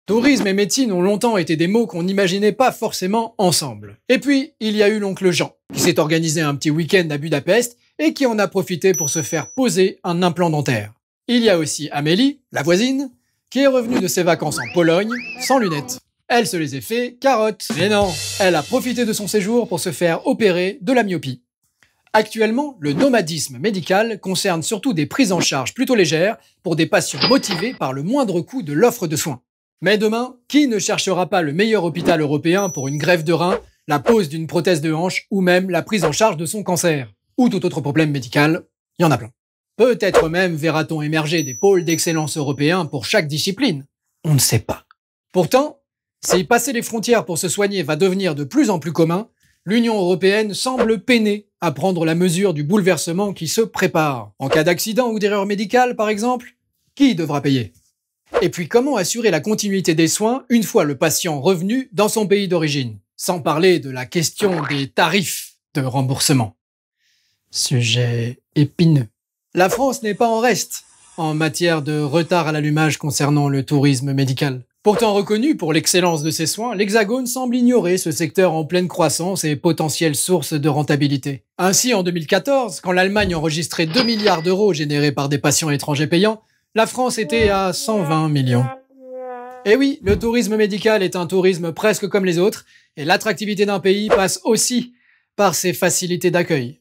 Tourisme et médecine ont longtemps été des mots qu'on n'imaginait pas forcément ensemble. Et puis, il y a eu l'oncle Jean, qui s'est organisé un petit week-end à Budapest et qui en a profité pour se faire poser un implant dentaire. Il y a aussi Amélie, la voisine, qui est revenue de ses vacances en Pologne, sans lunettes. Elle se les a fait carottes. Mais non, elle a profité de son séjour pour se faire opérer de la myopie. Actuellement, le nomadisme médical concerne surtout des prises en charge plutôt légères pour des patients motivés par le moindre coût de l'offre de soins. Mais demain, qui ne cherchera pas le meilleur hôpital européen pour une greffe de rein, la pose d'une prothèse de hanche ou même la prise en charge de son cancer? Ou tout autre problème médical, il y en a plein. Peut-être même verra-t-on émerger des pôles d'excellence européens pour chaque discipline. On ne sait pas. Pourtant, si passer les frontières pour se soigner va devenir de plus en plus commun, l'Union européenne semble peiner à prendre la mesure du bouleversement qui se prépare. En cas d'accident ou d'erreur médicale, par exemple, qui devra payer? Et puis comment assurer la continuité des soins une fois le patient revenu dans son pays d'origine? Sans parler de la question des tarifs de remboursement. Sujet épineux. La France n'est pas en reste en matière de retard à l'allumage concernant le tourisme médical. Pourtant reconnu pour l'excellence de ses soins, l'Hexagone semble ignorer ce secteur en pleine croissance et potentielle source de rentabilité. Ainsi, en 2014, quand l'Allemagne enregistrait 2 milliards d'euros générés par des patients étrangers payants, la France était à 120 millions. Et oui, le tourisme médical est un tourisme presque comme les autres, et l'attractivité d'un pays passe aussi par ses facilités d'accueil.